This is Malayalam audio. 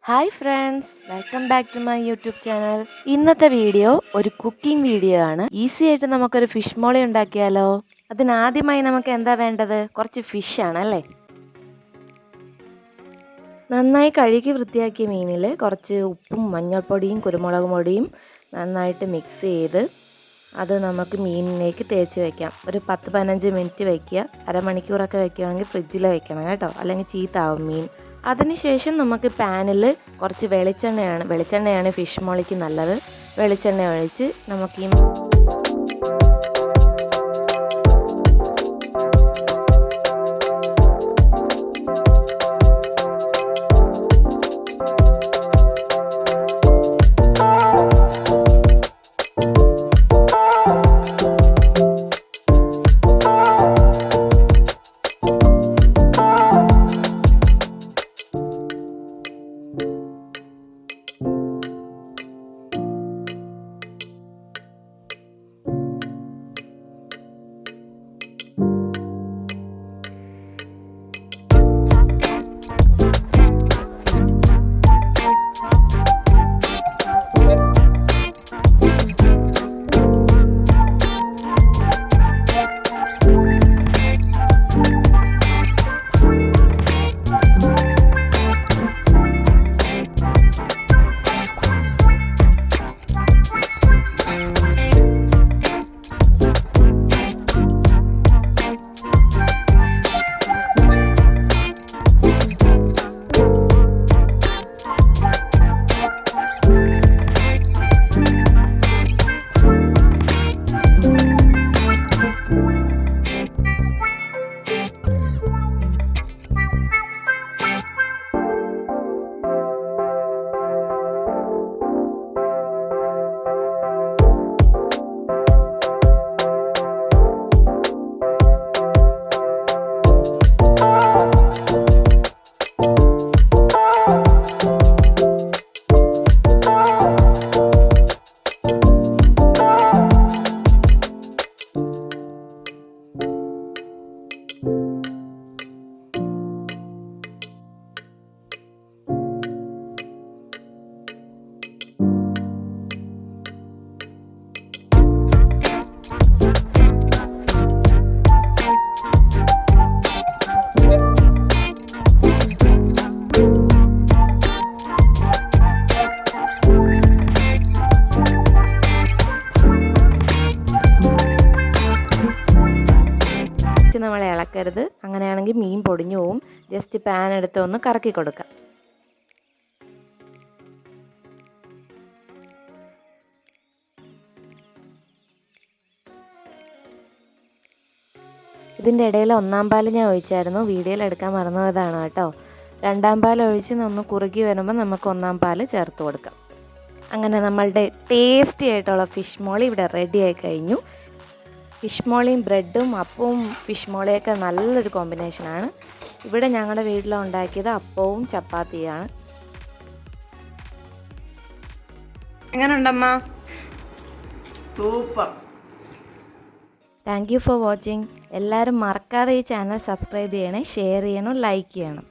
Hi friends, welcome back to my YouTube channel. ഇന്നത്തെ വീഡിയോ ഒരു കുക്കിംഗ് വീഡിയോ ആണ്. ഈസി ആയിട്ട് നമുക്കൊരു ഫിഷ് മോളി ഉണ്ടാക്കിയാലോ? അതിനാദ്യമായി നമുക്ക് എന്താ വേണ്ടത്? കുറച്ച് ഫിഷ് ആണല്ലേ. നന്നായി കഴുകി വൃത്തിയാക്കിയ മീനിൽ കുറച്ച് ഉപ്പും മഞ്ഞൾപ്പൊടിയും കുരുമുളക് പൊടിയും നന്നായിട്ട് മിക്സ് ചെയ്ത് അത് നമുക്ക് മീനിലേക്ക് തേച്ച് വയ്ക്കാം. ഒരു 10-15 മിനിറ്റ് വയ്ക്കുക. അരമണിക്കൂറൊക്കെ വയ്ക്കുകയാണെങ്കിൽ ഫ്രിഡ്ജിൽ വയ്ക്കണം കേട്ടോ, അല്ലെങ്കിൽ ചീത്താവും മീൻ. അതിനുശേഷം നമുക്ക് പാനിൽ കുറച്ച് വെളിച്ചെണ്ണയാണ് ഫിഷ് മോളിക്ക് നല്ലത്. വെളിച്ചെണ്ണ ഒഴിച്ച് നമുക്ക് ഈ നമ്മൾ ഇളക്കരുത്, അങ്ങനെയാണെങ്കിൽ മീൻ പൊടിഞ്ഞു പോവും. ജസ്റ്റ് പാൻ എടുത്ത് ഒന്ന് കറക്കി കൊടുക്കാം. ഇതിൻ്റെ ഇടയിൽ 1-ാം പാൽ ഞാൻ ഒഴിച്ചായിരുന്നു, വീഡിയോയിൽ എടുക്കാൻ മറന്നുപോയതാണ് കേട്ടോ. 2-ാം പാൽ ഒഴിച്ച് ഒന്ന് കുറുകി വരുമ്പോൾ നമുക്ക് 1-ാം പാൽ ചേർത്ത് കൊടുക്കാം. അങ്ങനെ നമ്മളുടെ ടേസ്റ്റി ആയിട്ടുള്ള ഫിഷ് മോളി ഇവിടെ റെഡിയായി കഴിഞ്ഞു. ഫിഷ് മോളിയും ബ്രെഡും അപ്പവും ഫിഷ് മോളിയൊക്കെ നല്ലൊരു കോമ്പിനേഷനാണ്. ഇവിടെ ഞങ്ങളുടെ വീട്ടിൽ ഉണ്ടാക്കിയത് അപ്പവും ചപ്പാത്തിയാണ്. എങ്ങനെയുണ്ടമ്മ? Super. Thank you for watching. എല്ലാവരും മറക്കാതെ ഈ ചാനൽ സബ്സ്ക്രൈബ് ചെയ്യണേ, ഷെയർ ചെയ്യണം, ലൈക്ക് ചെയ്യണം.